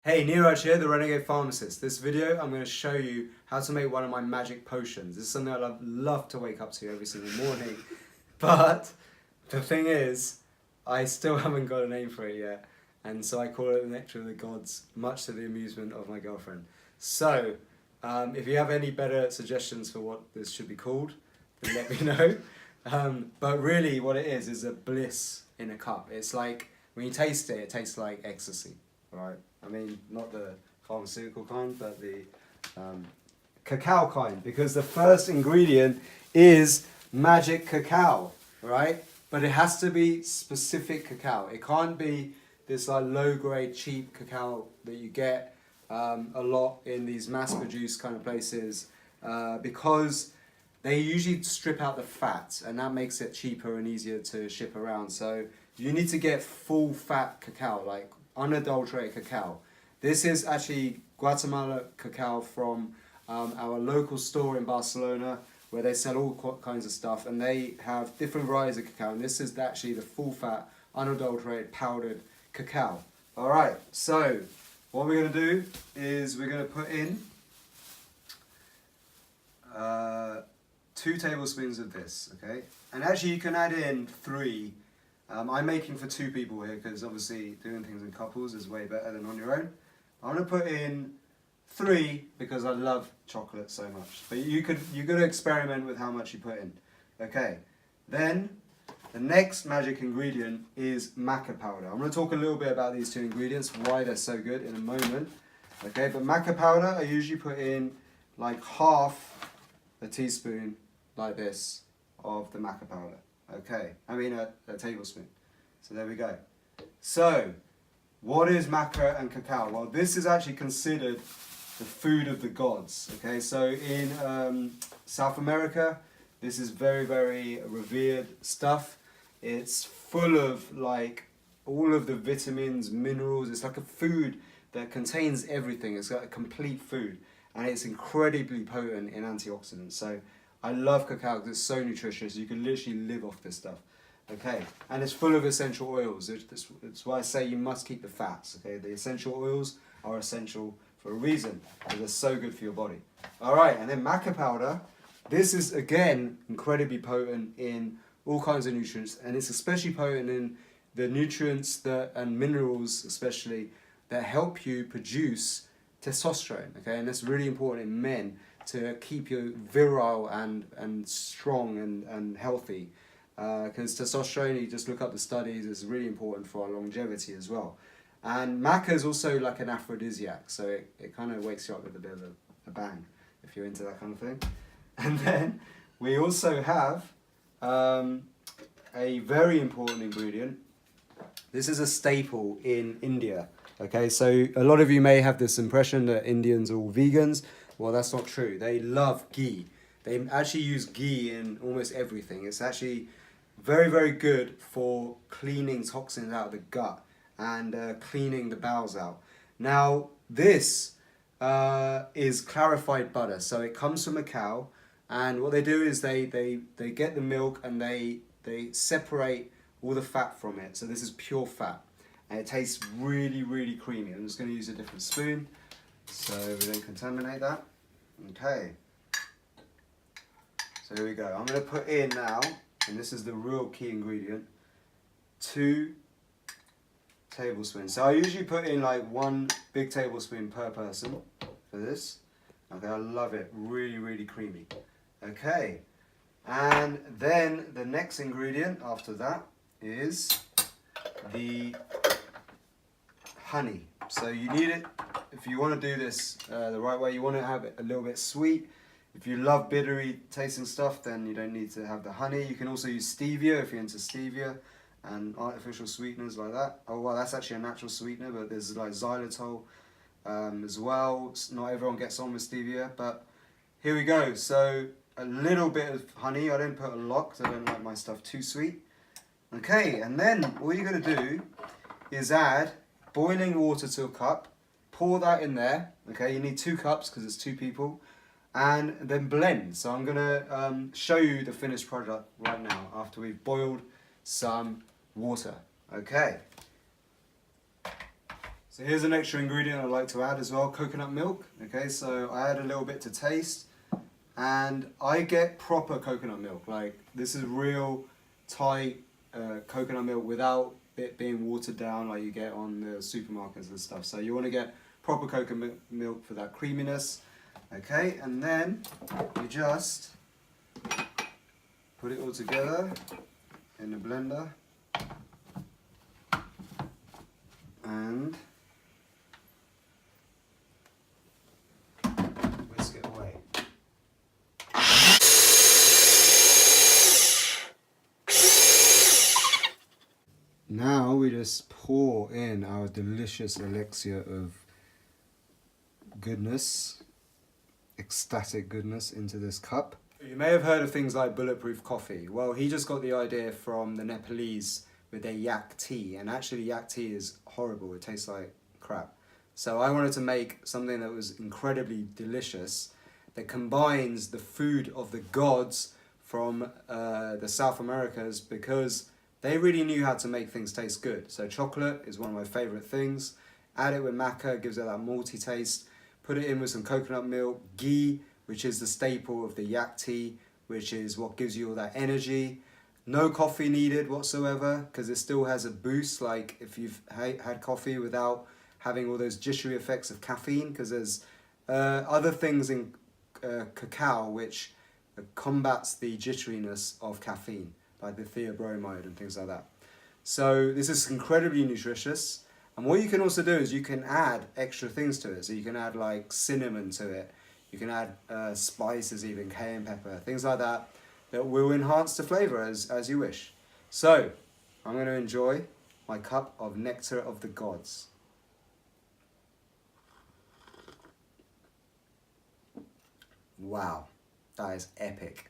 Hey, Neeraj here, the Renegade Pharmacist. This video, I'm going to show you how to make one of my magic potions. This is something I love to wake up to every single morning. But the thing is, I still haven't got a name for it yet. And so I call it the Nectar of the Gods, much to the amusement of my girlfriend. So, if you have any better suggestions for what this should be called, then let me know. But really what it is a bliss in a cup. It's like, when you taste it, it tastes like ecstasy, right? I mean, not the pharmaceutical kind, but the cacao kind, because the first ingredient is magic cacao, right? But it has to be specific cacao. It can't be this like low-grade, cheap cacao that you get a lot in these mass-produced kind of places, because they usually strip out the fat, and that makes it cheaper and easier to ship around. So you need to get full-fat cacao, like unadulterated cacao. This is actually Guatemala cacao from our local store in Barcelona, where they sell all kinds of stuff, and they have different varieties of cacao, and this is actually the full-fat, unadulterated, powdered cacao. Alright, so what we're going to do is we're going to put in 2 tablespoons of this, okay? And actually you can add in 3. I'm making for 2 people here because obviously doing things in couples is way better than on your own. I'm going to put in 3 because I love chocolate so much. But you've got to experiment with how much you put in. Okay, then the next magic ingredient is maca powder. I'm going to talk a little bit about these 2 ingredients, why they're so good in a moment. Okay, but maca powder I usually put in like half a teaspoon like this of the maca powder. Okay, I mean a tablespoon. So there we go. So, what is maca and cacao? Well, this is actually considered the food of the gods. Okay, so in South America, this is very, very revered stuff. It's full of like all of the vitamins, minerals. It's like a food that contains everything. It's got a complete food, and it's incredibly potent in antioxidants. So I love cacao because it's so nutritious. You can literally live off this stuff. Okay, and it's full of essential oils. It's why I say you must keep the fats. Okay, the essential oils are essential for a reason, because they're so good for your body. All right, and then maca powder. This is again incredibly potent in all kinds of nutrients, and it's especially potent in the nutrients and minerals, especially that help you produce testosterone. Okay, and that's really important in men to keep you virile and strong and healthy. Because testosterone, you just look up the studies, is really important for our longevity as well. And maca is also like an aphrodisiac, so it kind of wakes you up with a bit of a bang, if you're into that kind of thing. And then we also have a very important ingredient. This is a staple in India. Okay, so a lot of you may have this impression that Indians are all vegans. Well, that's not true. They love ghee. They actually use ghee in almost everything. It's actually very, very good for cleaning toxins out of the gut and cleaning the bowels out. Now, this is clarified butter. So it comes from a cow, and what they do is they get the milk and they separate all the fat from it. So this is pure fat, and it tastes really, really creamy. I'm just going to use a different spoon so we don't contaminate that. Okay, so here we go. I'm going to put in now, and this is the real key ingredient, 2 tablespoons. So I usually put in like 1 big tablespoon per person for this. Okay, I love it, really, really creamy. Okay, and then the next ingredient after that is the honey. So you need it, if you want to do this the right way, you want to have it a little bit sweet. If you love bittery tasting stuff, then you don't need to have the honey. You can also use stevia if you're into stevia and artificial sweeteners like that. Oh well, that's actually a natural sweetener, but there's like xylitol as well. Not everyone gets on with stevia, but here we go. So a little bit of honey. I don't put a lot because I don't like my stuff too sweet. Okay, and then all you're going to do is add boiling water to a cup. Pour that in there. Okay, you need 2 cups because it's 2 people. And then blend. So I'm going to show you the finished product right now after we've boiled some water. Okay. So here's an extra ingredient I like to add as well, coconut milk. Okay, so I add a little bit to taste, and I get proper coconut milk. Like, this is real tight coconut milk without it being watered down like you get on the supermarkets and stuff. So you want to get proper coconut milk for that creaminess. Okay, and then you just put it all together in the blender and whisk it away. Now we just pour in our delicious elixir of goodness, ecstatic goodness, into this cup. You may have heard of things like bulletproof coffee. Well, he just got the idea from the Nepalese with their yak tea, and actually yak tea is horrible, it tastes like crap. So I wanted to make something that was incredibly delicious, that combines the food of the gods from the South Americas, because they really knew how to make things taste good. So chocolate is one of my favourite things. Add it with maca, gives it that malty taste. Put it in with some coconut milk, ghee, which is the staple of the yak tea, which is what gives you all that energy. No coffee needed whatsoever, because it still has a boost, like if you've had coffee, without having all those jittery effects of caffeine, because there's other things in cacao which combats the jitteriness of caffeine, like the theobromide and things like that. So this is incredibly nutritious. And what you can also do is you can add extra things to it. So you can add like cinnamon to it. You can add spices, even cayenne pepper, things like that, that will enhance the flavour as you wish. So I'm going to enjoy my cup of nectar of the gods. Wow, that is epic.